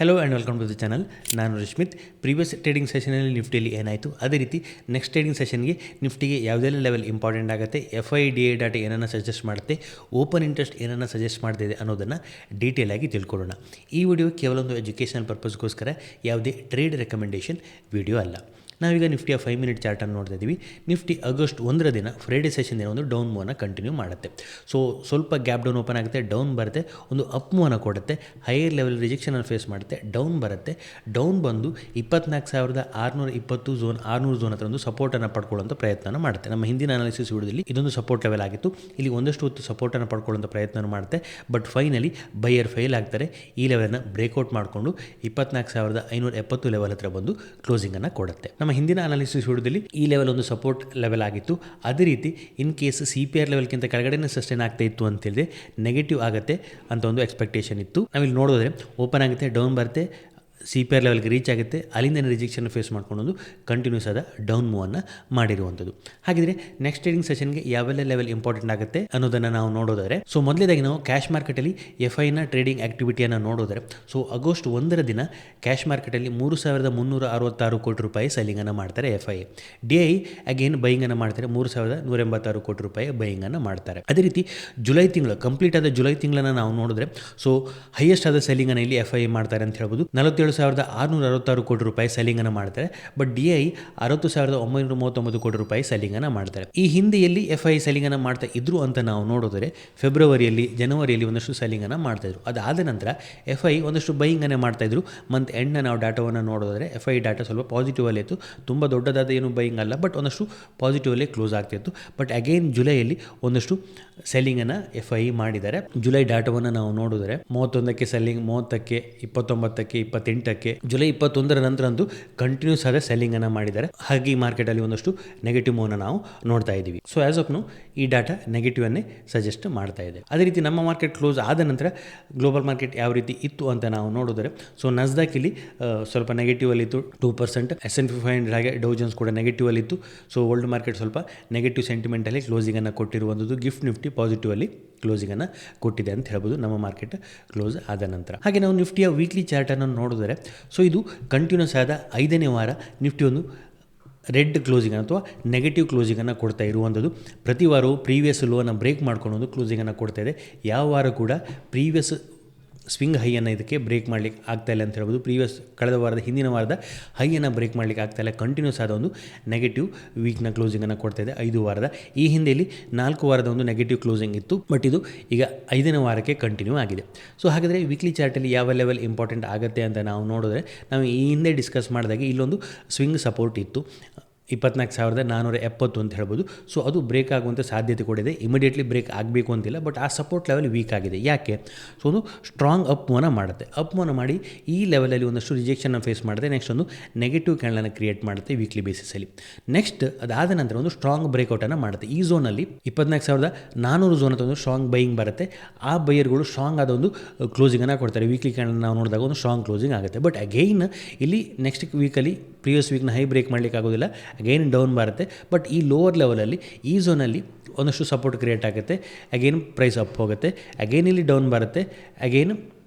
Hello and welcome to the channel. ನಾನು Rashmith. Previous trading ಸೆಷನಲ್ಲಿ ನಿಫ್ಟಿಯಲ್ಲಿ ಏನಾಯಿತು, ಅದೇ ರೀತಿ ನೆಕ್ಸ್ಟ್ ಟ್ರೇಡಿಂಗ್ ಸೆಷನ್ಗೆ ನಿಫ್ಟಿಗೆ ಯಾವುದೆಲ್ಲ ಲೆವೆಲ್ ಇಂಪಾರ್ಟೆಂಟ್ ಆಗುತ್ತೆ, FIDA ಡಾಟಾ ಏನನ್ನು ಸಜೆಸ್ಟ್ ಮಾಡುತ್ತೆ, ಓಪನ್ ಇಂಟ್ರೆಸ್ಟ್ ಏನನ್ನು ಸಜೆಸ್ಟ್ ಮಾಡ್ತಿದೆ ಅನ್ನೋದನ್ನು ಡೀಟೇಲ್ ಆಗಿ ತಿಳ್ಕೊಳ್ಳೋಣ. ಈ ವಿಡಿಯೋ ಕೇವಲ ಒಂದು ಎಜುಕೇಷನಲ್ ಪರ್ಪಸ್ಗೋಸ್ಕರ, ಯಾವುದೇ ಟ್ರೇಡ್ ರೆಕಮೆಂಡೇಷನ್ ವಿಡಿಯೋ ಅಲ್ಲ. ನಾವೀಗ ನಿಫ್ಟಿಯ 5 ಮಿನಿಟ್ ಚಾರ್ಟನ್ನು ನೋಡ್ತಾ ಇದ್ದೀವಿ. ನಿಫ್ಟಿ ಆಗಸ್ಟ್ 1 ದಿನ ಫ್ರೈಡೆ ಸೆಷನ್ ದಿನ ಒಂದು ಡೌನ್ ಮೂವನ್ನ ಕಂಟಿನ್ಯೂ ಮಾಡುತ್ತೆ. ಸೊ ಸ್ವಲ್ಪ ಗ್ಯಾಪ್ ಡೌನ್ ಓಪನ್ ಆಗುತ್ತೆ, ಡೌನ್ ಬರುತ್ತೆ, ಒಂದು ಅಪ್ ಮೂವನ್ನ ಕೊಡುತ್ತೆ, ಹೈಯರ್ ಲೆವೆಲ್ ರಿಜೆಕ್ಷನನ್ನು ಫೇಸ್ ಮಾಡುತ್ತೆ, ಡೌನ್ ಬರುತ್ತೆ, ಡೌನ್ ಬಂದು 24,620 ಝೋನ್ 600 ಝೋನ್ ಹತ್ರ ಒಂದು ಸಪೋರ್ಟನ್ನು ಪಡ್ಕೊಳ್ಳುವಂಥ ಪ್ರಯತ್ನ ಮಾಡುತ್ತೆ. ನಮ್ಮ ಹಿಂದಿನ ಅನಾಲಿಸಿಸ್ ವಿಡಿಯೋದಲ್ಲಿ ಇದೊಂದು ಸಪೋರ್ಟ್ ಲೆವೆಲ್ ಆಗಿತ್ತು. ಇಲ್ಲಿ ಒಂದಷ್ಟು ಹೊತ್ತು ಸಪೋರ್ಟನ್ನು ಪಡ್ಕೊಳ್ಳುವಂಥ ಪ್ರಯತ್ನ ಮಾಡುತ್ತೆ, ಬಟ್ ಫೈನಲಿ ಬೈಯರ್ ಫೇಲ್ ಆಗ್ತಾರೆ. ಈ ಲೆವೆಲನ್ನು ಬ್ರೇಕ್ಔಟ್ ಮಾಡಿಕೊಂಡು 24,570 ಲೆವೆಲ್ ಹತ್ರ ಬಂದು ಕ್ಲೋಸಿಂಗನ್ನು ಕೊಡುತ್ತೆ. ನಮ್ಮ ಹಿಂದಿನ ಅನಾಲಿಸಿಸ್ ವಿಡಿಯೋದಲ್ಲಿ ಈ ಲೆವೆಲ್ ಒಂದು ಸಪೋರ್ಟ್ ಲೆವೆಲ್ ಆಗಿತ್ತು. ಅದೇ ರೀತಿ ಇನ್ ಕೇಸ್ CPR ಲೆವೆಲ್ಗಿಂತ ಕೆಳಗಡೆ ಸಸ್ಟೈನ್ ಆಗ್ತಾ ಇತ್ತು ಅಂತ ಹೇಳಿದ್ರೆ ನೆಗೆಟಿವ್ ಆಗುತ್ತೆ ಅಂತ ಒಂದು ಎಕ್ಸ್ಪೆಕ್ಟೇಷನ್ ಇತ್ತು. ನಾವಿಲ್ಲಿ ನೋಡಿದ್ರೆ ಓಪನ್ ಆಗುತ್ತೆ, ಡೌನ್ ಬರುತ್ತೆ, CPR ಲೆವೆಲ್ಗೆ ರೀಚ್ ಆಗುತ್ತೆ, ಅಲ್ಲಿಂದ ರಿಜೆಕ್ಷನ್ ಫೇಸ್ ಮಾಡ್ಕೊಂಡು ಕಂಟಿನ್ಯೂಸ್ ಆದ ಡೌನ್ ಮೂವನ್ನು ಮಾಡಿರುವಂಥದ್ದು. ಹಾಗಿದ್ರೆ ನೆಕ್ಸ್ಟ್ ಟ್ರೇಡಿಂಗ್ ಸೆಷನ್ಗೆ ಯಾವೆಲ್ಲ ಲೆವೆಲ್ ಇಂಪಾರ್ಟೆಂಟ್ ಆಗುತ್ತೆ ಅನ್ನೋದನ್ನು ನಾವು ನೋಡೋದಾದ್ರೆ, ಸೊ ಮೊದಲೇದಾಗಿ ನಾವು ಕ್ಯಾಶ್ ಮಾರ್ಕೆಟಲ್ಲಿ FIನ ಟ್ರೇಡಿಂಗ್ ಆಕ್ಟಿವಿಟಿಯನ್ನು ನೋಡೋದಾರೆ, ಸೊ ಆಗಸ್ಟ್ 1 ದಿನ ಕ್ಯಾಶ್ ಮಾರ್ಕೆಟಲ್ಲಿ 3,366 ಕೋಟಿ ರೂಪಾಯಿ ಸೆಲ್ಲಿಂಗನ್ನು ಮಾಡ್ತಾರೆ FI. DI ಅಗೇನ್ ಬೈಯಿಂಗನ್ನು ಮಾಡ್ತಾರೆ, 3,186 ಕೋಟಿ ರೂಪಾಯಿ ಬೈಯಿಂಗನ್ನು ಮಾಡ್ತಾರೆ. ಅದೇ ರೀತಿ ಜುಲೈ ತಿಂಗಳು ಕಂಪ್ಲೀಟ್ ಆದ ಜುಲೈ ತಿಂಗಳನ್ನು ನಾವು ನೋಡಿದ್ರೆ, ಸೊ ಹೈಯೆಸ್ಟ್ ಆದ ಸೆಲ್ಲಿಂಗನ್ನು ಇಲ್ಲಿ FI ಮಾಡ್ತಾರೆ ಅಂತ ಹೇಳ್ಬೋದು. 47,666 ಕೋಟಿ ರೂಪಾಯಿ ಸೆಲ್ಲಿಂಗನ್ನು ಮಾಡ್ತಾರೆ. ಬಟ್ DI 60,939 ಕೋಟಿ ರೂಪಾಯಿ ಸೆಲ್ಲಿಂಗನ್ನು ಮಾಡ್ತಾರೆ. ಈ ಹಿಂದೆಯಲ್ಲಿ FI ಸೆಲ್ಲಿಂಗನ್ನು ಮಾಡ್ತಾ ಇದ್ರು ಅಂತ ನಾವು ನೋಡಿದ್ರೆ, ಫೆಬ್ರವರಿಯಲ್ಲಿ ಜನವರಿಯಲ್ಲಿ ಒಂದಷ್ಟು ಸೆಲ್ಲಿಂಗನ್ನು ಮಾಡ್ತಾ ಇದ್ರು. ಅದಾದ ನಂತರ FI ಒಂದಷ್ಟು ಬೈಯಿಂಗನ್ನು ಮಾಡ್ತಾ ಇದ್ರು. ಮಂತ್ ಎಂಡ್ನ ನಾವು ಡಾಟಾವನ್ನು ನೋಡೋದಾದ್ರೆ FI ಡಾಟಾ ಸ್ವಲ್ಪ ಪಾಸಿಟಿವ್ ಅಲ್ಲಿ ಇತ್ತು. ತುಂಬ ದೊಡ್ಡದಾದ ಏನು ಬೈಯಿಂಗ್ ಅಲ್ಲ, ಬಟ್ ಒಂದಷ್ಟು ಪಾಸಿಟಿವ್ ಅಲ್ಲೇ ಕ್ಲೋಸ್ ಆಗ್ತಿತ್ತು. ಬಟ್ ಅಗೇನ್ ಜುಲೈಯಲ್ಲಿ ಒಂದಷ್ಟು ಸೆಲ್ಲಿಂಗನ್ನು FI ಮಾಡಿದ್ದಾರೆ. ಜುಲೈ ಡಾಟಾವನ್ನು ನಾವು ನೋಡಿದ್ರೆ 31ಕ್ಕೆ ಸೆಲ್ಲಿಂಗ್, 30ಕ್ಕೆ, 29ಕ್ಕೆ, 28ಕ್ಕೆ, ಜುಲೈ 21 ನಂತರ ಅಂತೂ ಕಂಟಿನ್ಯೂಸ್ ಆದ ಸೆಲ್ಲಿಂಗ್ ಅನ್ನು ಮಾಡಿದ್ದಾರೆ. ಹಾಗೆ ಮಾರ್ಕೆಟ್ ಅಲ್ಲಿ ಒಂದಷ್ಟು ನೆಗೆಟಿವ್ ಮೂವ್ನ ನಾವು ನೋಡ್ತಾ ಇದ್ದೀವಿ. ಸೊ ಆಸ್ ಆಫ್ ನೌ ಈ ಡಾಟಾ ನೆಗೆಟಿವ್ ಅನ್ನೇ ಸಜೆಸ್ಟ್ ಮಾಡ್ತಾ ಇದೆ. ಅದೇ ರೀತಿ ನಮ್ಮ ಮಾರ್ಕೆಟ್ ಕ್ಲೋಸ್ ಆದ ನಂತರ ಗ್ಲೋಬಲ್ ಮಾರ್ಕೆಟ್ ಯಾವ ರೀತಿ ಇತ್ತು ಅಂತ ನಾವು ನೋಡಿದ್ರೆ, ಸೊ ನಸ್ದಾಕ್ ಇಲ್ಲಿ ಸ್ವಲ್ಪ ನೆಗೆಟಿವ್ ಅಲ್ಲಿ ಇತ್ತು 2%, S&P 500 ಹಾಗೆ ಡೌ ಜೋನ್ಸ್ ಕೂಡ ನೆಗೆಟಿವ್ ಅಲ್ಲಿ ಇತ್ತು. ಸೊ ವರ್ಲ್ಡ್ ಮಾರ್ಕೆಟ್ ಸ್ವಲ್ಪ ನೆಗೆಟಿವ್ ಸೆಂಟಿಮೆಂಟ್ ಅಲ್ಲಿ ಕ್ಲೋಸಿಂಗ್ ಅನ್ನು ಕೊಟ್ಟಿರುವಂಥದ್ದು. ಗಿಫ್ಟ್ ನಿಫ್ಟಿ ಪಾಸಿಟಿವ್ ಅಲ್ಲಿ ಕ್ಲೋಸಿಂಗ್ ಅನ್ನು ಕೊಟ್ಟಿದೆ ಅಂತ ಹೇಳ್ಬೋದು ನಮ್ಮ ಮಾರ್ಕೆಟ್ ಕ್ಲೋಸ್ ಆದ ನಂತರ. ಹಾಗೆ ನಾವು ನಿಫ್ಟಿಯ ವೀಕ್ಲಿ ಚಾರ್ಟನ್ನು ನೋಡಿದರೆ, ಸೊ ಇದು ಕಂಟಿನ್ಯೂಸ್ ಆದ 5ನೇ ವಾರ ನಿಫ್ಟಿ ಒಂದು ರೆಡ್ ಕ್ಲೋಸಿಂಗ್ ಅಥವಾ ನೆಗೆಟಿವ್ ಕ್ಲೋಸಿಂಗನ್ನು ಕೊಡ್ತಾ ಇರುವಂಥದ್ದು. ಪ್ರತಿ ವಾರವೂ ಪ್ರೀವಿಯಸ್ ಲೋವನ್ನು ಬ್ರೇಕ್ ಮಾಡ್ಕೊಂಡು ಒಂದು ಕ್ಲೋಸಿಂಗನ್ನು ಕೊಡ್ತಾ ಇದೆ. ಯಾವ ವಾರ ಕೂಡ ಪ್ರೀವಿಯಸ್ ಸ್ವಿಂಗ್ ಹೈಯನ್ನು ಇದಕ್ಕೆ ಬ್ರೇಕ್ ಮಾಡಲಿಕ್ಕೆ ಆಗ್ತಾಯಿಲ್ಲ ಅಂತ ಹೇಳ್ಬೋದು. ಪ್ರೀವಿಯಸ್ ಕಳೆದ ವಾರದ ಹಿಂದಿನ ವಾರದ ಹೈಯನ್ನು ಬ್ರೇಕ್ ಮಾಡಲಿಕ್ಕೆ ಆಗ್ತಾಯಿಲ್ಲ. ಕಂಟಿನ್ಯೂಸ್ ಆದ ಒಂದು ನೆಗೆಟಿವ್ ವೀಕ್ನ ಕ್ಲೋಸಿಂಗನ್ನು ಕೊಡ್ತಾ ಇದೆ 5 ವಾರದ. ಈ ಹಿಂದೆಯಲ್ಲಿ 4 ವಾರದ ಒಂದು ನೆಗೆಟಿವ್ ಕ್ಲೋಸಿಂಗ್ ಇತ್ತು, ಬಟ್ ಇದು ಈಗ 5ನೇ ವಾರಕ್ಕೆ ಕಂಟಿನ್ಯೂ ಆಗಿದೆ. ಸೊ ಹಾಗಾದರೆ ವೀಕ್ಲಿ ಚಾರ್ಟಲ್ಲಿ ಯಾವ ಲೆವೆಲ್ ಇಂಪಾರ್ಟೆಂಟ್ ಆಗುತ್ತೆ ಅಂತ ನಾವು ನೋಡಿದ್ರೆ, ನಾವು ಈ ಹಿಂದೆ ಡಿಸ್ಕಸ್ ಮಾಡಿದಾಗೆ ಇಲ್ಲೊಂದು ಸ್ವಿಂಗ್ ಸಪೋರ್ಟ್ ಇತ್ತು 24,470 ಅಂತ ಹೇಳ್ಬೋದು. ಸೊ ಅದು ಬ್ರೇಕ್ ಆಗುವಂಥ ಸಾಧ್ಯತೆ ಕೂಡ ಇದೆ. ಇಮಿಡಿಯೇಟ್ಲಿ ಬ್ರೇಕ್ ಆಗಬೇಕು ಅಂತಿಲ್ಲ, ಬಟ್ ಆ ಸಪೋರ್ಟ್ ಲೆವೆಲ್ ವೀಕ್ ಆಗಿದೆ. ಯಾಕೆ? ಸೊ ಒಂದು ಸ್ಟ್ರಾಂಗ್ ಅಪ್ ಮೂವನ್ನ ಮಾಡುತ್ತೆ. ಅಪ್ ಮೂವನ್ನ ಮಾಡಿ ಈ ಲೆವೆಲಲ್ಲಿ ಒಂದಷ್ಟು ರಿಜೆಕ್ಷನ್ನ ಫೇಸ್ ಮಾಡುತ್ತೆ. ನೆಕ್ಸ್ಟ್ ಒಂದು ನೆಗೆಟಿವ್ ಕ್ಯಾಂಡಲನ್ನು ಕ್ರಿಯೇಟ್ ಮಾಡುತ್ತೆ ವೀಕ್ಲಿ ಬೇಸಿಸಲ್ಲಿ. ನೆಕ್ಸ್ಟ್ ಅದಾದ ನಂತರ ಒಂದು ಸ್ಟ್ರಾಂಗ್ ಬ್ರೇಕ್ಔಟನ್ನು ಮಾಡುತ್ತೆ. ಈ ಝೋನಲ್ಲಿ 24,400 ಝೋನ್ ಅಂತ ಒಂದು ಸ್ಟ್ರಾಂಗ್ ಬೈಯಿಂಗ್ ಬರುತ್ತೆ. ಆ ಬೈಯರ್ಗಳು ಸ್ಟ್ರಾಂಗ್ ಆದ ಒಂದು ಕ್ಲೋಸಿಂಗನ್ನು ಕೊಡ್ತಾರೆ. ವೀಕ್ಲಿ ಕ್ಯಾಂಡಲ್ ನಾವು ನೋಡಿದಾಗ ಒಂದು ಸ್ಟ್ರಾಂಗ್ ಕ್ಲೋಸಿಂಗ್ ಆಗುತ್ತೆ. ಬಟ್ ಅಗೈನ್ ಇಲ್ಲಿ ನೆಕ್ಸ್ಟ್ ವೀಕಲ್ಲಿ ಪ್ರೀವಿಯಸ್ ವೀಕ್ನ ಹೈ ಬ್ರೇಕ್ ಮಾಡಲಿಕ್ಕೆ ಆಗೋದಿಲ್ಲ, ಅಗೈನ್ ಡೌನ್ ಬರುತ್ತೆ. ಬಟ್ ಈ ಲೋವರ್ ಲೆವೆಲಲ್ಲಿ ಈ ಝೋನಲ್ಲಿ ಒಂದಷ್ಟು ಸಪೋರ್ಟ್ ಕ್ರಿಯೇಟ್ ಆಗುತ್ತೆ. ಅಗೈನ್ ಪ್ರೈಸ್ ಅಪ್ ಹೋಗುತ್ತೆ, ಅಗೈನ್ ಇಲ್ಲಿ ಡೌನ್ ಬರುತ್ತೆ, ಅಗೈನ್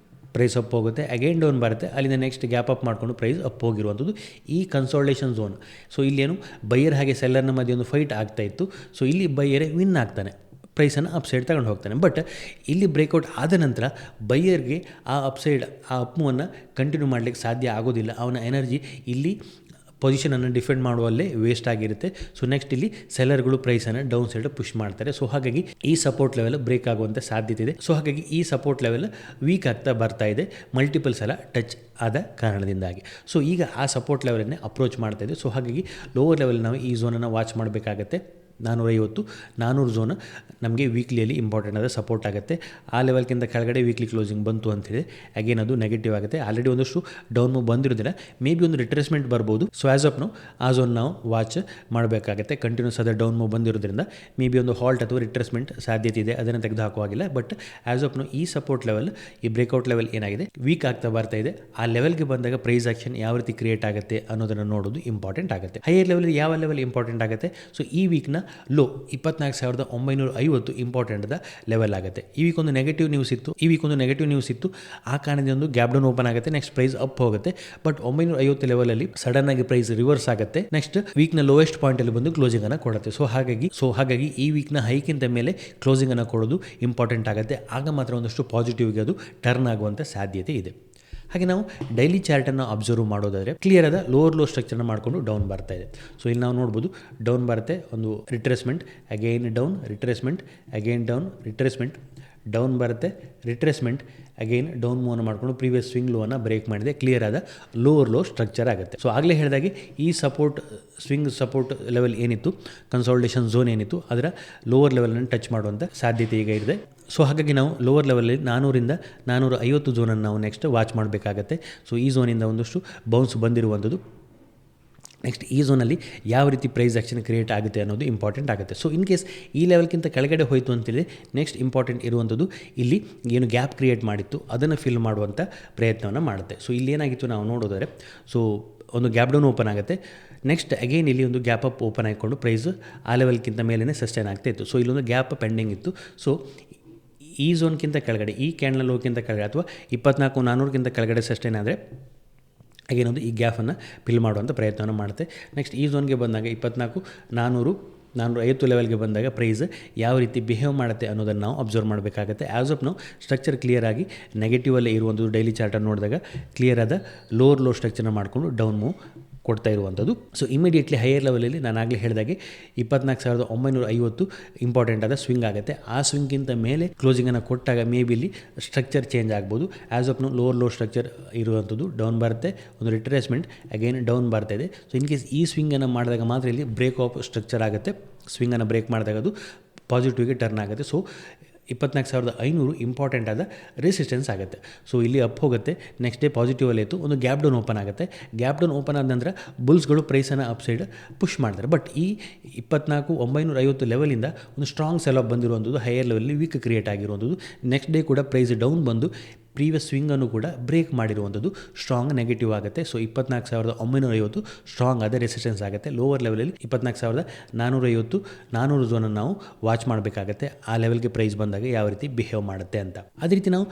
ಪ್ರೈಸ್ ಅಪ್ ಹೋಗುತ್ತೆ, ಅಗೈನ್ ಡೌನ್ ಬರುತ್ತೆ, ಅಲ್ಲಿಂದ ನೆಕ್ಸ್ಟ್ ಗ್ಯಾಪ್ ಅಪ್ ಮಾಡಿಕೊಂಡು ಪ್ರೈಸ್ ಅಪ್ ಹೋಗಿರುವಂಥದ್ದು ಈ ಕನ್ಸಾಲ್ಟೇಷನ್ ಝೋನ್. ಸೊ ಇಲ್ಲೇನು ಬೈಯರ್ ಹಾಗೆ ಸೆಲ್ಲರ್ನ ಮಧ್ಯೆ ಒಂದು ಫೈಟ್ ಆಗ್ತಾ ಇತ್ತು. ಸೊ ಇಲ್ಲಿ ಬೈಯರೇ ವಿನ್ ಆಗ್ತಾನೆ, ಪ್ರೈಸನ್ನು ಅಪ್ಸೈಡ್ ತಗೊಂಡು ಹೋಗ್ತಾನೆ. ಬಟ್ ಇಲ್ಲಿ ಬ್ರೇಕ್ಔಟ್ ಆದ ನಂತರ ಬೈಯರ್ಗೆ ಆ ಅಪ್ಸೈಡ್ ಆ ಅಪ್ ಮೂವನ್ನು ಕಂಟಿನ್ಯೂ ಮಾಡಲಿಕ್ಕೆ ಸಾಧ್ಯ ಆಗೋದಿಲ್ಲ. ಅವನ ಎನರ್ಜಿ ಇಲ್ಲಿ ಪೊಸಿಷನನ್ನು ಡಿಫೆಂಡ್ ಮಾಡುವಲ್ಲೇ ವೇಸ್ಟ್ ಆಗಿರುತ್ತೆ. ಸೊ ನೆಕ್ಸ್ಟ್ ಇಲ್ಲಿ ಸೆಲ್ಲರ್ಗಳು ಪ್ರೈಸನ್ನು ಡೌನ್ ಸೈಡ್ ಪುಷ್ ಮಾಡ್ತಾರೆ. ಸೊ ಹಾಗಾಗಿ ಈ ಸಪೋರ್ಟ್ ಲೆವೆಲ್ ಬ್ರೇಕ್ ಆಗುವಂಥ ಸಾಧ್ಯತೆ ಇದೆ. ಸೊ ಹಾಗಾಗಿ ಈ ಸಪೋರ್ಟ್ ಲೆವೆಲ್ ವೀಕ್ ಆಗ್ತಾ ಬರ್ತಾ ಇದೆ ಮಲ್ಟಿಪಲ್ ಸಲ ಟಚ್ ಆದ ಕಾರಣದಿಂದಾಗಿ. ಸೊ ಈಗ ಆ ಸಪೋರ್ಟ್ ಲೆವೆಲನ್ನೇ ಅಪ್ರೋಚ್ ಮಾಡ್ತಾ ಇದೆ. ಸೊ ಹಾಗಾಗಿ ಲೋವರ್ ಲೆವೆಲ್ ನಾವು ಈ ಝೋನನ್ನು ವಾಚ್ ಮಾಡಬೇಕಾಗತ್ತೆ. 450-400 ಝೋನ್ ನಮಗೆ ವೀಕ್ಲಿಯಲ್ಲಿ ಇಂಪಾರ್ಟೆಂಟ್ ಆದ ಸಪೋರ್ಟ್ ಆಗುತ್ತೆ. ಆ ಲೆವೆಲ್ಗಿಂತ ಕೆಳಗಡೆ ವೀಕ್ಲಿ ಕ್ಲೋಸಿಂಗ್ ಬಂತು ಅಂತೇಳಿ ಅಗೇನ್ ಅದು ನೆಗೆಟಿವ್ ಆಗುತ್ತೆ. ಆಲ್ರೆಡಿ ಒಂದಷ್ಟು ಡೌನ್ ಮೂವ್ ಬಂದಿರೋದಿಲ್ಲ, ಮೇ ಬಿ ಒಂದು ರಿಟ್ರೇಸ್ಮೆಂಟ್ ಬರ್ಬೋದು. ಸೊ ಆ್ಯಸ್ ಆಫ್ ನಾವು ಆ ಝೋನ್ ನಾವು ವಾಚ್ ಮಾಡಬೇಕಾಗುತ್ತೆ. ಕಂಟಿನ್ಯೂಸ್ ಆದ ಡೌನ್ ಮೂವ್ ಬಂದಿರೋದ್ರಿಂದ ಮೇ ಬಿ ಒಂದು ಹಾಲ್ಟ್ ಅಥವಾ ರಿಟ್ರೇಸ್ಮೆಂಟ್ ಸಾಧ್ಯತೆ ಇದೆ, ಅದನ್ನು ತೆಗೆದು ಹಾಕುವಾಗಿಲ್ಲ. ಬಟ್ ಆ್ಯಸ್ ಆಫ್ ನಾವು ಈ ಸಪೋರ್ಟ್ ಲೆವೆಲ್, ಈ ಬ್ರೇಕ್ಔಟ್ ಲೆವೆಲ್ ಏನಾಗಿದೆ ವೀಕ್ ಆಗ್ತಾ ಬರ್ತಾ ಇದೆ. ಆ ಲೆವೆಲ್ಗೆ ಬಂದಾಗ ಪ್ರೈಸ್ ಆಕ್ಷನ್ ಯಾವ ರೀತಿ ಕ್ರಿಯೇಟ್ ಆಗುತ್ತೆ ಅನ್ನೋದನ್ನು ನೋಡೋದು ಇಂಪಾರ್ಟೆಂಟ್ ಆಗುತ್ತೆ. ಹೈಯರ್ ಲೆವೆಲ್ ಯಾವ ಲೆವೆಲ್ ಇಂಪಾರ್ಟೆಂಟ್ ಆಗುತ್ತೆ? ಸೊ ಈ ವೀಕ್ನ ಲೋ 24,950 ಇಂಪಾರ್ಟೆಂಟ್ ಲೆವೆಲ್ ಆಗುತ್ತೆ. ಈ ವೀಕ್ ಒಂದು ನೆಗೆಟಿವ್ ನ್ಯೂಸ್ ಇತ್ತು, ಆ ಕಾರಣದಿಂದ ಒಂದು ಗ್ಯಾಪ್ ಡೌನ್ ಓಪನ್ ಆಗುತ್ತೆ, ನೆಕ್ಸ್ಟ್ ಪ್ರೈಸ್ ಅಪ್ ಹೋಗುತ್ತೆ. ಬಟ್ 950 ಲೆವೆಲಲ್ಲಿ ಸಡನ್ ಆಗಿ ಪ್ರೈಸ್ ರಿವರ್ಸ್ ಆಗುತ್ತೆ, ನೆಕ್ಸ್ಟ್ ವೀಕ್ನ ಲೋಯೆಸ್ಟ್ ಪಾಯಿಂಟಲ್ಲಿ ಬಂದು ಕ್ಲೋಸಿಂಗ್ ಅನ್ನು ಕೊಡುತ್ತೆ. ಸೊ ಹಾಗಾಗಿ ಈ ವೀಕ್ನ ಹೈಕ್ಕಿಂತ ಮೇಲೆ ಕ್ಲೋಸಿಂಗ್ ಅನ್ನು ಕೊಡೋದು ಇಂಪಾರ್ಟೆಂಟ್ ಆಗುತ್ತೆ. ಆಗ ಮಾತ್ರ ಒಂದಷ್ಟು ಪಾಸಿಟಿವ್ಗೆ ಅದು ಟರ್ನ್ ಆಗುವಂಥ ಸಾಧ್ಯತೆ ಇದೆ. ಹಾಗೆ ನಾವು ಡೈಲಿ ಚಾರ್ಟನ್ನು ಅಬ್ಸರ್ವ್ ಮಾಡೋದಾದರೆ ಕ್ಲಿಯರ್ ಆದ ಲೋವರ್ ಲೋ ಸ್ಟ್ರಕ್ಚರ್ನ ಮಾಡಿಕೊಂಡು ಡೌನ್ ಬರ್ತಾ ಇದೆ. ಸೊ ಇಲ್ಲಿ ನಾವು ನೋಡ್ಬೋದು ಡೌನ್ ಬರುತ್ತೆ, ಒಂದು retracement, again down, retracement, again down, retracement, down ಬರುತ್ತೆ, ರಿಟ್ರೇಸ್ಮೆಂಟ್, ಅಗೈನ್ ಡೌನ್ ಮೂವನ್ನು ಮಾಡಿಕೊಂಡು ಪ್ರೀವಿಯಸ್ ಸ್ವಿಂಗ್ ಲೋವನ್ನು ಬ್ರೇಕ್ ಮಾಡಿದೆ, ಕ್ಲಿಯರ್ ಆದ ಲೋವರ್ ಲೋ ಸ್ಟ್ರಕ್ಚರ್ ಆಗುತ್ತೆ. ಸೊ ಆಗಲೇ ಹೇಳಿದಾಗೆ ಈ ಸ್ವಿಂಗ್ ಸಪೋರ್ಟ್ ಲೆವೆಲ್ ಏನಿತ್ತು, ಕನ್ಸಾಲಿಡೇಷನ್ ಝೋನ್ ಏನಿತ್ತು, ಅದರ ಲೋವರ್ ಲೆವೆಲನ್ನು ಟಚ್ ಮಾಡುವಂಥ ಸಾಧ್ಯತೆ ಈಗ ಇದೆ. ಸೊ ಹಾಗಾಗಿ ನಾವು ಲೋವರ್ ಲೆವೆಲಲ್ಲಿ 400ರಿಂದ 450 ಝೋನನ್ನು ನಾವು ನೆಕ್ಸ್ಟ್ ವಾಚ್ ಮಾಡಬೇಕಾಗತ್ತೆ. ಸೊ ಈ ಝೋನಿಂದ ಒಂದಷ್ಟು ಬೌನ್ಸ್ ಬಂದಿರುವಂಥದ್ದು. ನೆಕ್ಸ್ಟ್ ಈ ಝೋನಲ್ಲಿ ಯಾವ ರೀತಿ ಪ್ರೈಸ್ ಆ್ಯಕ್ಷನ್ ಕ್ರಿಯೇಟ್ ಆಗುತ್ತೆ ಅನ್ನೋದು ಇಂಪಾರ್ಟೆಂಟ್ ಆಗುತ್ತೆ. ಸೊ ಇನ್ ಕೇಸ್ ಈ ಲೆವೆಲ್ಗಿಂತ ಕೆಳಗಡೆ ಹೋಯಿತು ಅಂತೇಳಿ ನೆಕ್ಸ್ಟ್ ಇಂಪಾರ್ಟೆಂಟ್ ಇರುವಂಥದ್ದು ಇಲ್ಲಿ ಏನು ಗ್ಯಾಪ್ ಕ್ರಿಯೇಟ್ ಮಾಡಿತ್ತು ಅದನ್ನು ಫಿಲ್ ಮಾಡುವಂಥ ಪ್ರಯತ್ನವನ್ನು ಮಾಡುತ್ತೆ. ಸೊ ಇಲ್ಲಿ ಏನಾಗಿತ್ತು ನಾವು ನೋಡೋದಾದರೆ, ಸೊ ಒಂದು ಗ್ಯಾಪ್ ಡೌನ್ ಓಪನ್ ಆಗುತ್ತೆ, ನೆಕ್ಸ್ಟ್ ಅಗೈನ್ ಇಲ್ಲಿ ಒಂದು ಗ್ಯಾಪ್ ಅಪ್ ಓಪನ್ ಆಗಿಕೊಂಡು ಪ್ರೈಸ್ ಆ ಲೆವೆಲ್ಗಿಂತ ಮೇಲೇ ಸಸ್ಟೈನ್ ಆಗ್ತಾ ಇತ್ತು. ಸೊ ಇಲ್ಲೊಂದು ಗ್ಯಾಪ್ ಪೆಂಡಿಂಗ್ ಇತ್ತು. ಸೊ ಈ ಝೋನ್ಗಿಂತ ಕೆಳಗಡೆ, ಈ ಕ್ಯಾಂಡಲ್ ಲೋಕ್ಕಿಂತ ಕೆಳಗಡೆ ಅಥವಾ 24,400ಗಿಂತ ಕೆಳಗಡೆ ಸಸ್ಟೈನ್ ಆದರೆ ಹಾಗೇನೊಂದು ಈ ಗ್ಯಾಪನ್ನು ಫಿಲ್ ಮಾಡುವಂಥ ಪ್ರಯತ್ನವನ್ನು ಮಾಡುತ್ತೆ. ನೆಕ್ಸ್ಟ್ ಈ ಝೋನ್ಗೆ ಬಂದಾಗ 24,400 450 ಲೆವೆಲ್ಗೆ ಬಂದಾಗ ಪ್ರೈಸ್ ಯಾವ ರೀತಿ ಬಿಹೇವ್ ಮಾಡುತ್ತೆ ಅನ್ನೋದನ್ನು ನಾವು ಅಬ್ಸರ್ವ್ ಮಾಡಬೇಕಾಗುತ್ತೆ. ಆ್ಯಸ್ ಆಫ್ ನಾವು ಸ್ಟ್ರಕ್ಚರ್ ಕ್ಲಿಯರ್ ಆಗಿ ನೆಗೆಟಿವಲ್ಲೇ ಇರುವಂಥದ್ದು ಡೈಲಿ ಚಾರ್ಟನ್ನು ನೋಡಿದಾಗ ಕ್ಲಿಯರ್ ಆದ ಲೋವರ್ ಲೋ ಸ್ಟ್ರಕ್ಚರ್ನ ಮಾಡಿಕೊಂಡು ಡೌನ್ ಮೂವ್ ಕೊಡ್ತಾ ಇರುವಂಥದ್ದು. ಸೊ ಇಮಿಡಿಯೇಟ್ಲಿ ಹೈಯರ್ ಲೆವೆಲಲ್ಲಿ ನಾನು ಆಗಲೇ ಹೇಳಿದಾಗೆ 24,950 ಇಂಪಾರ್ಟೆಂಟ್ ಆದ ಸ್ವಿಂಗ್ ಆಗುತ್ತೆ. ಆ ಸ್ವಿಂಗ್ಗಿಂತ ಮೇಲೆ ಕ್ಲೋಸಿಂಗನ್ನು ಕೊಟ್ಟಾಗ ಮೇ ಬಿ ಇಲ್ಲಿ ಸ್ಟ್ರಕ್ಚರ್ ಚೇಂಜ್ ಆಗ್ಬೋದು. As of lower low structure ಇರುವಂಥದ್ದು ಡೌನ್ ಬರುತ್ತೆ, ಒಂದು ರಿಟ್ರೇಸ್ಮೆಂಟ್, ಅಗೈನ್ ಡೌನ್ ಬರ್ತಾ ಇದೆ. ಸೊ ಇನ್ ಕೇಸ್ ಈ ಸ್ವಿಂಗನ್ನು ಮಾಡಿದಾಗ ಮಾತ್ರ ಇಲ್ಲಿ ಬ್ರೇಕ್ ಆಫ್ ಸ್ಟ್ರಕ್ಚರ್ ಆಗುತ್ತೆ. ಸ್ವಿಂಗನ್ನು ಬ್ರೇಕ್ ಮಾಡಿದಾಗ ಅದು ಪಾಸಿಟಿವ್ಗೆ ಟರ್ನ್ ಆಗುತ್ತೆ. ಸೊ 24,500 ಇಂಪಾರ್ಟೆಂಟ್ ಆದ ರೆಸಿಸ್ಟೆನ್ಸ್ ಆಗುತ್ತೆ. ಸೊ ಇಲ್ಲಿ ಅಪ್ ಹೋಗುತ್ತೆ, ನೆಕ್ಸ್ಟ್ ಡೇ ಪಾಸಿಟಿವಲ್ಲಿ ಇತ್ತು, ಒಂದು ಗ್ಯಾಪ್ ಡೌನ್ ಓಪನ್ ಆಗುತ್ತೆ. ಗ್ಯಾಪ್ ಡೌನ್ ಓಪನ್ ಆದ ನಂತರ ಬುಲ್ಸ್ಗಳು ಪ್ರೈಸನ್ನು ಅಪ್ ಸೈಡ್ ಪುಷ್ ಮಾಡ್ತಾರೆ. ಬಟ್ ಈ 24,950 ಲೆವೆಲಿಂದ ಒಂದು ಸ್ಟ್ರಾಂಗ್ ಸೆಲ್ ಆಫ್ ಬಂದಿರುವಂಥದ್ದು, ಹೈಯರ್ ಲೆವೆಲಲ್ಲಿ ವೀಕ್ ಕ್ರಿಯೇಟ್ ಆಗಿರುವಂಥದ್ದು. ನೆಕ್ಸ್ಟ್ ಡೇ ಕೂಡ ಪ್ರೈಸ್ ಡೌನ್ ಬಂದು ಪ್ರೀವಿಯಸ್ ಸ್ವಿಂಗನ್ನು ಕೂಡ ಬ್ರೇಕ್ ಮಾಡಿರುವಂಥದ್ದು ಸ್ಟ್ರಾಂಗ್ ನೆಗೆಟಿವ್ ಆಗುತ್ತೆ. ಸೊ 24,950 ಸ್ಟ್ರಾಂಗ್ ಆದ ರೆಸಿಸ್ಟೆನ್ಸ್ ಆಗುತ್ತೆ. ಲೋವರ್ ಲೆವೆಲಲ್ಲಿ 24,450 400 ಝೋನನ್ನು ನಾವು ವಾಚ್ ಮಾಡಬೇಕಾಗತ್ತೆ. ಆ ಲೆವೆಲ್ಗೆ ಪ್ರೈಸ್ ಬಂದಾಗ ಯಾವ ರೀತಿ ಬಿಹೇವ್ ಮಾಡುತ್ತೆ ಅಂತ. ಅದೇ ರೀತಿ ನಾವು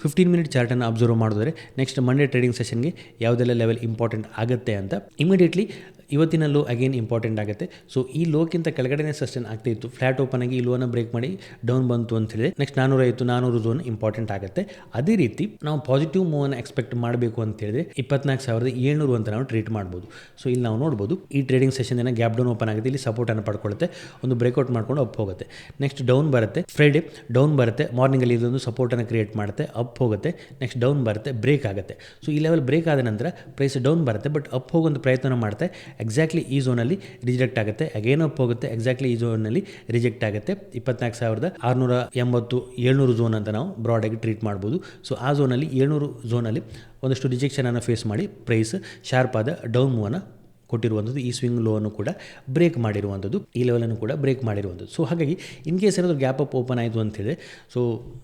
15 ಮಿನಿಟ್ ಚಾರ್ಟನ್ನು ಅಬ್ಸರ್ವ್ ಮಾಡಿದ್ರೆ ನೆಕ್ಸ್ಟ್ ಮಂಡೇ ಟ್ರೇಡಿಂಗ್ ಸೆಷನ್ಗೆ ಯಾವುದೆಲ್ಲ ಲೆವೆಲ್ ಇಂಪಾರ್ಟೆಂಟ್ ಆಗುತ್ತೆ ಅಂತ ಇಮಿಡಿಯೇಟ್ಲಿ ಇವತ್ತಿನ ಲೋ ಅಗೇನ್ ಇಂಪಾರ್ಟೆಂಟ್ ಆಗುತ್ತೆ. ಸೊ ಈ ಲೋಕ್ಕಿಂತ ಕೆಳಗಡೆ ಸಸ್ಟೈನ್ ಆಗ್ತಾ ಇತ್ತು, ಫ್ಲಾಟ್ ಓಪನ್ ಆಗಿ ಈ ಲೋನ ಬ್ರೇಕ್ ಮಾಡಿ ಡೌನ್ ಬಂತು ಅಂತ ಹೇಳಿದ್ರೆ ನೆಕ್ಸ್ಟ್ 450 ಝೋನ್ ಇಂಪಾರ್ಟೆಂಟ್ ಆಗುತ್ತೆ. ಅದೇ ರೀತಿ ನಾವು ಪಾಸಿಟಿವ್ ಮೂವನ್ನು ಎಕ್ಸ್ಪೆಕ್ಟ್ ಮಾಡಬೇಕು ಅಂತ ಹೇಳಿದ್ರೆ 24,700 ಅಂತ ನಾವು ಟ್ರೇಡ್ ಮಾಡ್ಬೋದು. ಸೊ ಇಲ್ಲಿ ನಾವು ನೋಡ್ಬೋದು ಈ ಟ್ರೇಡಿಂಗ್ ಸೆಷನ್ ದಿನ ಗ್ಯಾಪ್ ಡೌನ್ ಓಪನ್ ಆಗುತ್ತೆ, ಇಲ್ಲಿ ಸಪೋರ್ಟನ್ನು ಪಡ್ಕೊಳ್ಳುತ್ತೆ, ಒಂದು ಬ್ರೇಕ್ಔಟ್ ಮಾಡ್ಕೊಂಡು ಅಪ್ ಹೋಗುತ್ತೆ. ನೆಕ್ಸ್ಟ್ ಡೌನ್ ಬರುತ್ತೆ, ಫ್ರೈಡೇ ಡೌನ್ ಬರುತ್ತೆ, ಮಾರ್ನಿಂಗಲ್ಲಿ ಇದೊಂದು ಸಪೋರ್ಟನ್ನು ಕ್ರಿಯೇಟ್ ಮಾಡುತ್ತೆ, ಅಪ್ ಹೋಗುತ್ತೆ, ನೆಕ್ಸ್ಟ್ ಡೌನ್ ಬರುತ್ತೆ, ಬ್ರೇಕ್ ಆಗುತ್ತೆ. ಸೊ ಈ ಲೆವೆಲ್ ಬ್ರೇಕ್ ಆದ ನಂತರ ಪ್ರೈಸ್ ಡೌನ್ ಬರುತ್ತೆ, ಬಟ್ ಅಪ್ ಹೋಗುವಂಥ ಪ್ರಯತ್ನ ಮಾಡುತ್ತೆ. ಎಕ್ಸಾಕ್ಟ್ಲಿ ಈ ಝೋನಲ್ಲಿ ರಿಜೆಕ್ಟ್ ಆಗುತ್ತೆ, ಅಗೇನ್ ಅಪ್ ಹೋಗುತ್ತೆ, ಎಕ್ಸಾಕ್ಟ್ಲಿ ಈ ಝೋನಲ್ಲಿ ರಿಜೆಕ್ಟ್ ಆಗುತ್ತೆ. 24,680 700 ಝೋನ್ ಅಂತ ನಾವು ಬ್ರಾಡಾಗಿ ಟ್ರೀಟ್ ಮಾಡ್ಬೋದು. ಸೊ ಆ ಝೋನಲ್ಲಿ 700 ಝೋನಲ್ಲಿ ಒಂದಷ್ಟು ರಿಜೆಕ್ಷನನ್ನು ಫೇಸ್ ಮಾಡಿ ಪ್ರೈಸ್ ಶಾರ್ಪ್ ಆದ ಡೌನ್ ಮೂವನ್ನು ಕೊಟ್ಟಿರುವಂಥದ್ದು. ಈ ಸ್ವಿಂಗ್ ಲೋವನ್ನು ಕೂಡ ಬ್ರೇಕ್ ಮಾಡಿರುವಂಥದ್ದು, ಈ ಲೆವೆಲನ್ನು ಕೂಡ ಬ್ರೇಕ್ ಮಾಡಿರುವಂಥದ್ದು. ಸೊ ಹಾಗಾಗಿ ಇನ್ ಕೇಸ್ ಏನಾದರೂ ಗ್ಯಾಪ್ ಅಪ್ ಓಪನ್ ಆಯಿತು ಅಂತೇಳಿ, ಸೊ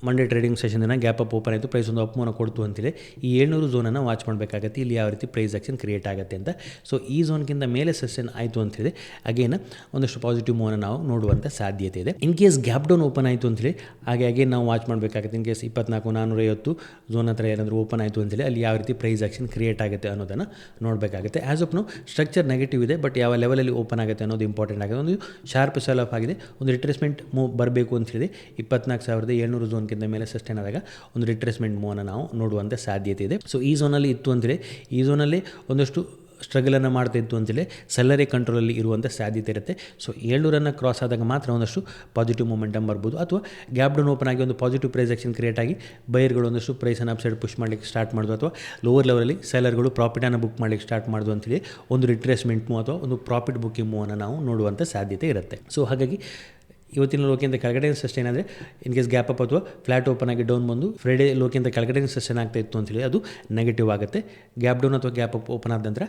ಮಂಡೇ ಟ್ರೇಡಿಂಗ್ ಸೆಷನ್ ದಿನ ಗ್ಯಾಪ್ ಅಪ್ ಓಪನ್ ಆಯಿತು, ಪ್ರೈಸ್ ಒಂದು ಅಪ್ ಮೂವನ್ನು ಕೊಡ್ತು ಅಂತೇಳಿ ಈ 700 ಝೋನನ್ನು ವಾಚ್ ಮಾಡಬೇಕಾಗತ್ತೆ, ಇಲ್ಲಿ ಯಾವ ರೀತಿ ಪ್ರೈಸ್ ಆ್ಯಕ್ಷನ್ ಕ್ರಿಯೇಟ್ ಆಗುತ್ತೆ ಅಂತ. ಸೊ ಈ ಝೋನ್ಗಿಂತ ಮೇಲೆ ಸಸ್ಟೈನ್ ಆಯಿತು ಅಂತೇಳಿ ಅಗೇನ್ ಒಂದಷ್ಟು ಪಾಸಿಟಿವ್ ಮೂವನ್ನು ನಾವು ನೋಡುವಂಥ ಸಾಧ್ಯತೆ ಇದೆ. In case gap down open ಆಯಿತು ಅಂತೇಳಿ ಹಾಗೆ ಅಗೇನ್ ನಾವು ವಾಚ್ ಮಾಡಬೇಕಾಗುತ್ತೆ. ಇನ್ ಕೇಸ್ 24,450 ಝೋನ್ ಹತ್ರ ಏನಾದರೂ ಓಪನ್ ಆಯಿತು ಅಂತೇಳಿ ಅಲ್ಲಿ ಯಾವ ರೀತಿ ಪ್ರೈಸ್ ಆ್ಯಕ್ಷನ್ ಕ್ರಿಯೇಟ್ ಆಗುತ್ತೆ ಅನ್ನೋದನ್ನು ನೋಡಬೇಕಾಗುತ್ತೆ. ಆ್ಯಸ್ ಆಫ್ ನಾವು ಸ್ಟ್ರಕ್ಚರ್ ನೆಗೆಟಿವ್ ಇದೆ, ಬಟ್ ಯಾವ ಲೆವೆಲಲ್ಲಿ ಓಪನ್ ಆಗುತ್ತೆ ಅನ್ನೋದು ಇಂಪಾರ್ಟೆಂಟ್ ಆಗಿದೆ. ಒಂದು ಶಾರ್ಪ್ ಸೆಲ್ ಆಫ್ ಆಗಿದೆ, ಒಂದು ರಿಟ್ರೇಸ್ಮೆಂಟ್ ಮೂವ್ ಬರಬೇಕು ಅಂತ ಹೇಳಿ 24,700 ಝೋನ್ಗಿಂತ ಮೇಲೆ ಸಸ್ಟೈನ್ ಆದಾಗ ಒಂದು ರಿಟ್ರೇಸ್ಮೆಂಟ್ ಮೂವನ್ನು ನಾವು ನೋಡುವಂಥ ಸಾಧ್ಯತೆ ಇದೆ. ಸೊ ಈ ಝೋನಲ್ಲಿ ಇತ್ತು ಅಂತೇಳಿ ಈ ಝೋನಲ್ಲಿ ಒಂದಷ್ಟು ಸ್ಟ್ರಗಲನ್ನು ಮಾಡ್ತಾ ಇತ್ತು ಅಂತೇಳಿ ಸೆಲ್ಲರಿ ಕಂಟ್ರೋಲಲ್ಲಿ ಇರುವಂಥ ಸಾಧ್ಯತೆ ಇರುತ್ತೆ. ಸೊ 700 ಕ್ರಾಸ್ ಆದಾಗ ಮಾತ್ರ ಒಂದಷ್ಟು ಪಾಸಿಟಿವ್ ಮೂಮೆಂಟಮ್ ಬರ್ಬೋದು, ಅಥವಾ ಗ್ಯಾಪ್ ಡೌನ್ ಓಪನ್ ಆಗಿ ಒಂದು ಪಾಸಿಟಿವ್ ಪ್ರೈಸ್ ಆ್ಯಕ್ಷನ್ ಕ್ರಿಯೇಟ್ ಆಗಿ ಬೈರ್ಗಳು ಒಂದಷ್ಟು ಪ್ರೈಸನ್ನು ಅಪ್ ಸೈಡ್ ಪುಷ್ ಮಾಡಲಿಕ್ಕೆ ಸ್ಟಾರ್ಟ್ ಮಾಡೋದು, ಅಥವಾ ಲೋವರ್ ಲೆವೆಲಲ್ಲಿ ಸೆಲ್ಲರ್ಗಳು ಪ್ರಾಫಿಟನ್ನು ಬುಕ್ ಮಾಡಲಿಕ್ಕೆ ಸ್ಟಾರ್ಟ್ ಮಾಡೋದು ಅಂತೇಳಿ ಒಂದು ರಿಟ್ರೇಸ್ಮೆಂಟ್ ಮೂವ್ ಅಥವಾ ಒಂದು ಪ್ರಾಫಿಟ್ ಬುಕ್ಕಿಂಗ್ ಮೂವನ್ನು ನಾವು ನೋಡುವಂಥ ಸಾಧ್ಯತೆ ಇರುತ್ತೆ. ಸೊ ಹಾಗಾಗಿ ಇವತ್ತಿನ ಲೋಕಿಂತ ಕೆಳಗಡೆ ಸಸ್ಟೈನ್ ಆದರೆ ಇನ್ ಕೇಸ್ ಗ್ಯಾಪ್ ಅಪ್ ಅಥವಾ ಫ್ಲಾಟ್ ಓಪನ್ ಆಗಿ ಡೌನ್ ಬಂದು ಫ್ರೈಡೇ ಲೋಕಿಂತ ಕೆಳಗಡೆ ಸಸ್ಟೈನ್ ಆಗ್ತಾ ಇತ್ತು ಅಂತೇಳಿ ಅದು ನೆಗೆಟಿವ್ ಆಗುತ್ತೆ. ಗ್ಯಾಪ್ ಡೌನ್ ಅಥವಾ ಗ್ಯಾಪ್ ಅಪ್ ಓಪನ್ ಆದ ನಂತರ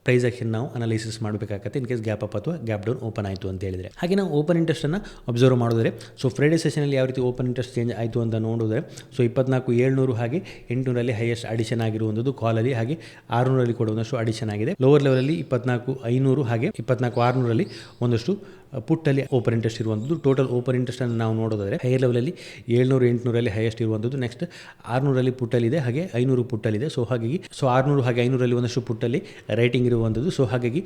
ಪ್ರೈಸ್ ಆ್ಯಕ್ಷನ್ ನಾವು ಅನಾಲಿಸಿಸ್ ಮಾಡಬೇಕಾಗತ್ತೆ ಇನ್ ಕೇಸ್ ಗ್ಯಾಪ್ ಅಪ್ ಅಥವಾ ಗ್ಯಾಪ್ ಡೌನ್ ಓಪನ್ ಆಯಿತು ಅಂತ ಹೇಳಿದರೆ. ಹಾಗೆ ನಾವು ಓಪನ್ ಇಂಟ್ರೆಸ್ಟನ್ನು ಅಬ್ಸರ್ವ್ ಮಾಡಿದ್ರೆ, ಸೊ ಫ್ರೈಡೇ ಸೆಷನಲ್ಲಿ ಯಾವ ರೀತಿ ಓಪನ್ ಇಂಟ್ರೆಸ್ಟ್ ಚೇಂಜ್ ಆಯಿತು ಅಂತ ನೋಡಿದ್ರೆ, ಸೊ 24,700 ಹಾಗೆ 800 ಹೈಯೆಸ್ಟ್ ಅಡಿಷನ್ ಆಗಿರುವಂಥದ್ದು ಕಾಲಲ್ಲಿ, ಹಾಗೆ 600 ಕೂಡ ಒಂದಷ್ಟು ಅಡಿಷನ್ ಆಗಿದೆ. ಲೋವರ್ ಲೆವೆಲಲ್ಲಿ 24,500 ಹಾಗೆ 24,600 ಒಂದಷ್ಟು ಪುಟ್ಟಲ್ಲಿ ಓಪನ್ ಇಂಟ್ರೆಸ್ಟ್ ಇರುವಂಥದ್ದು. ಟೋಟಲ್ ಓಪನ್ ಇಂಟ್ರೆಸ್ಟನ್ನು ನಾವು ನೋಡೋದಾದರೆ ಹೈಯರ್ ಲೆವೆಲಲ್ಲಿ 700 800 ಹೈಯೆಸ್ಟ್ ಇರುವಂಥದ್ದು. ನೆಕ್ಸ್ಟ್ 600 ಪುಟ್ಟಲ್ಲಿದೆ, ಹಾಗೆ 500 ಪುಟ್ಟಲ್ಲಿದೆ. ಸೊ 600 ಹಾಗೆ 500 ಒಂದಷ್ಟು ಪುಟ್ಟಲ್ಲಿ ರೈಟಿಂಗ್ ಇರುವಂಥದ್ದು. ಸೊ ಹಾಗಾಗಿ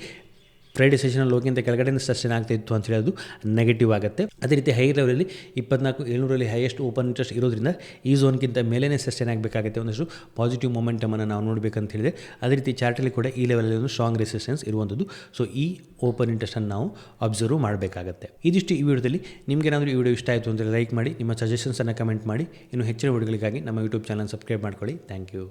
ಫ್ರೈಡೆ ಸೆಷನಲ್ಲಿ ಹೋಗಿಂತ ಕೆಳಗಡೆ ಸಸ್ಟೈನ್ ಆಗ್ತಾ ಇತ್ತು ಅಂತ ಹೇಳಿ ಅದು ನೆಗೆಟಿವ್ ಆಗುತ್ತೆ. ಅದೇ ರೀತಿ ಹೈ ಲೆವೆಲಲ್ಲಿ 24 700 ಹೈಯೆಸ್ಟ್ ಓಪನ್ ಇಂಟ್ರೆಸ್ಟ್ ಇರೋದ್ರಿಂದ ಈ ಝೋನ್ಗಿಂತ ಮೇಲೇ ಸಸ್ಟೈನ್ ಆಗಬೇಕಾಗುತ್ತೆ. ಒಂದಷ್ಟು ಪಾಸಿಟಿವ್ ಮೊಮೆಂಟಮನ್ನು ನಾವು ನೋಡಬೇಕಂತ ಹೇಳಿದೆ. ಅದೇ ರೀತಿ ಚಾರ್ಟಲ್ಲಿ ಕೂಡ ಈ ಲೆವೆಲಲ್ಲಿ ಒಂದು ಸ್ಟ್ರಾಂಗ್ ರೆಸಿಸ್ಟೆನ್ಸ್ ಇರುವಂಥದ್ದು. ಸೊ ಈ ಓಪನ್ ಇಂಟ್ರೆಸ್ಟನ್ನು ನಾವು ಅಬ್ಸರ್ವ್ ಮಾಡಬೇಕಾಗುತ್ತೆ. ಇದಿಷ್ಟು ಈ ವಿಡಿಯೋದಲ್ಲಿ. ನಿಮಗೇನಾದರೂ ಈ ವಿಡಿಯೋ ಇಷ್ಟ ಆಯಿತು ಅಂದರೆ ಲೈಕ್ ಮಾಡಿ, ನಿಮ್ಮ ಸಜೆಷನ್ಸನ್ನು ಕಮೆಂಟ್ ಮಾಡಿ. ಇನ್ನು ಹೆಚ್ಚಿನ ವಿಡಿಯೋಗಳಿಗಾಗಿ ನಮ್ಮ ಯೂಟ್ಯೂಬ್ ಚಾನಲ್ ಸಬ್ಸ್ಕ್ರೈಬ್ ಮಾಡ್ಕೊಳ್ಳಿ. Thank you.